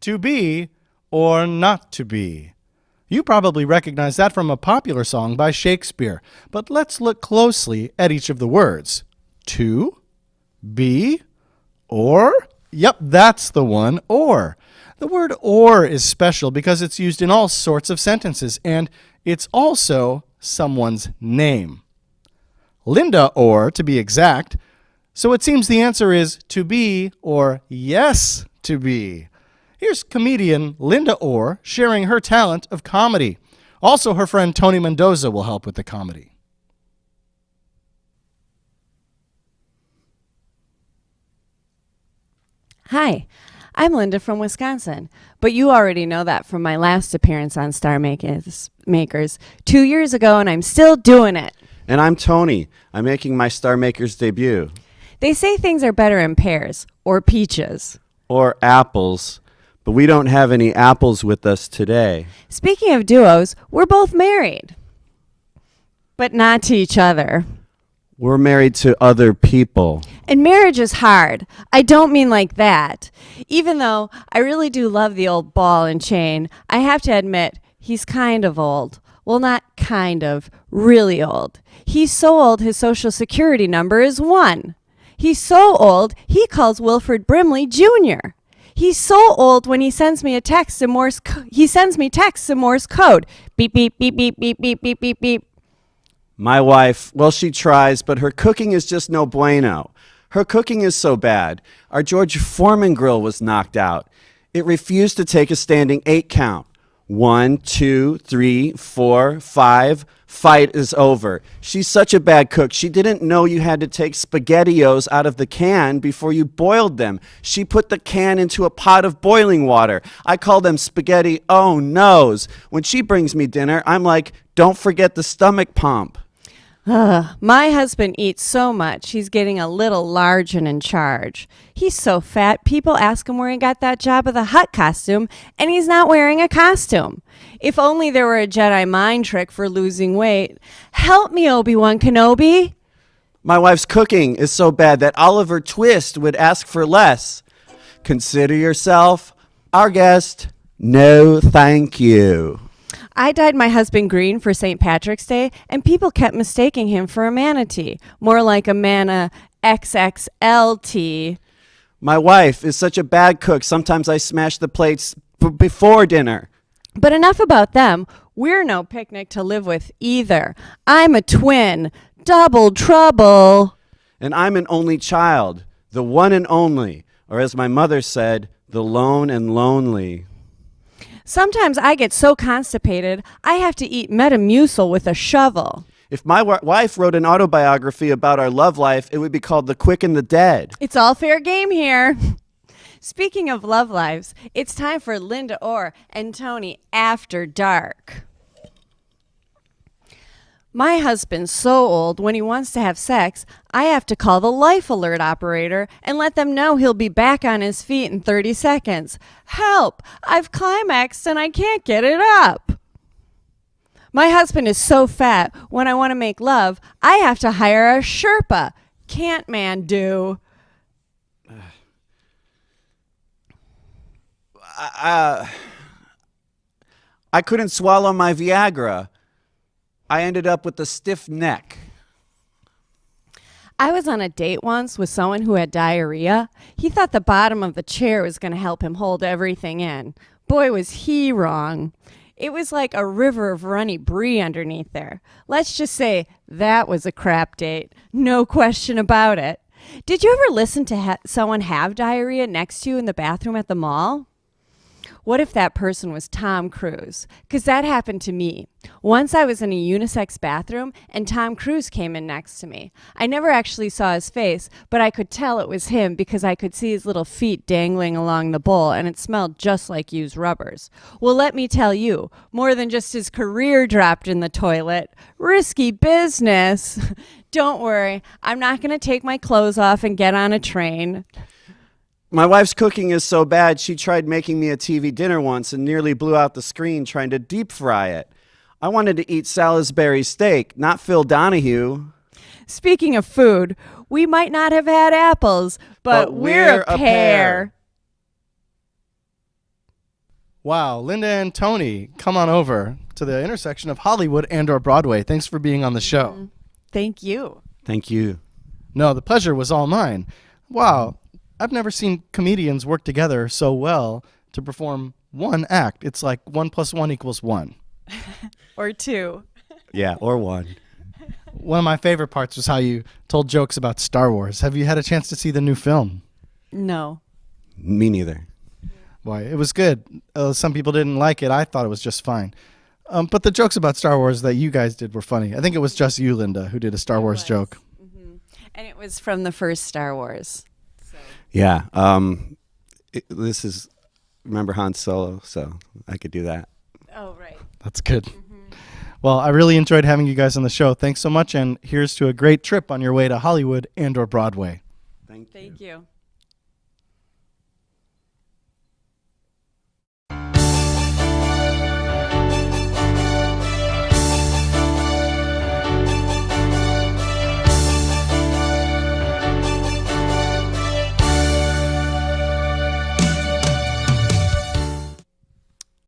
to be or not to be. You probably recognize that from a popular song by Shakespeare, but let's look closely at each of the words. To, be, or. Yep, that's the one, or. The word or is special because it's used in all sorts of sentences, and it's also someone's name. Linda Orr, to be exact. So it seems the answer is to be or yes to be. Here's comedian Linda Orr sharing her talent of comedy. Also, her friend Tony Mendoza will help with the comedy. Hi, I'm Linda from Wisconsin, but you already know that from my last appearance on Star Makers 2 years ago, and I'm still doing it. And I'm Tony. I'm making my Star Makers debut. They say things are better in pears or peaches. Or apples. But we don't have any apples with us today. Speaking of duos, we're both married, but not to each other. We're married to other people. And marriage is hard. I don't mean like that. Even though I really do love the old ball and chain, I have to admit he's kind of old. Well, not kind of, really old. He's so old his social security number is 1. He's so old he calls Wilfred Brimley Jr. He's so old when he sends me a text in Morse he sends me texts in Morse code. Beep, beep, beep, beep, beep, beep, beep, beep, beep. My wife, well, she tries, but her cooking is just no bueno. Her cooking is so bad. Our George Foreman grill was knocked out. It refused to take a standing 8 count. 1, 2, 3, 4, 5. Fight is over. She's such a bad cook. She didn't know you had to take SpaghettiOs out of the can before you boiled them. She put the can into a pot of boiling water. I call them spaghetti oh no's. When she brings me dinner, I'm like, don't forget the stomach pump. My husband eats so much, he's getting a little large and in charge. He's so fat, people ask him where he got that Jabba the Hutt costume, and he's not wearing a costume. If only there were a Jedi mind trick for losing weight. Help me, Obi-Wan Kenobi. My wife's cooking is so bad that Oliver Twist would ask for less. Consider yourself our guest. No, thank you. I dyed my husband green for St. Patrick's Day, and people kept mistaking him for a manatee, more like a Manna XXLT. My wife is such a bad cook. Sometimes I smash the plates before dinner. But enough about them. We're no picnic to live with either. I'm a twin. Double trouble. And I'm an only child, the one and only, or as my mother said, the lone and lonely. Sometimes I get so constipated, I have to eat Metamucil with a shovel. If my wife wrote an autobiography about our love life, it would be called The Quick and the Dead. It's all fair game here. Speaking of love lives, it's time for Linda Orr and Tony After Dark. My husband's so old, when he wants to have sex, I have to call the life alert operator and let them know he'll be back on his feet in 30 seconds. Help! I've climaxed and I can't get it up. My husband is so fat, when I want to make love, I have to hire a Sherpa. Can't man do. I couldn't swallow my Viagra. I ended up with a stiff neck. I was on a date once with someone who had diarrhea. He thought the bottom of the chair was going to help him hold everything in. Boy, was he wrong. It was like a river of runny brie underneath there. Let's just say that was a crap date. No question about it. Did you ever listen to someone have diarrhea next to you in the bathroom at the mall? What if that person was Tom Cruise? Because that happened to me. Once I was in a unisex bathroom and Tom Cruise came in next to me. I never actually saw his face, but I could tell it was him because I could see his little feet dangling along the bowl and it smelled just like used rubbers. Well, let me tell you, more than just his career dropped in the toilet. Risky business. Don't worry, I'm not going to take my clothes off and get on a train. My wife's cooking is so bad, she tried making me a TV dinner once and nearly blew out the screen trying to deep fry it. I wanted to eat Salisbury steak, not Phil Donahue. Speaking of food, we might not have had apples, but we're a pair. Wow, Linda and Tony, come on over to the intersection of Hollywood and or Broadway. Thanks for being on the show. Thank you. Thank you. No, the pleasure was all mine. Wow, I've never seen comedians work together so well to perform one act. It's like 1 + 1 = 1. Or 2. Yeah, or one. One of my favorite parts was how you told jokes about Star Wars. Have you had a chance to see the new film? No. Me neither. Why, it was good. Some people didn't like it. I thought it was just fine. But the jokes about Star Wars that you guys did were funny. I think it was just you, Linda, who did a Star Wars joke. And it was from the first Star Wars. Yeah. This is, remember Han Solo, so I could do that. Oh, right. That's good. Well, I really enjoyed having you guys on the show. Thanks so much, and here's to a great trip on your way to Hollywood and or Broadway. Thank you. Thank you.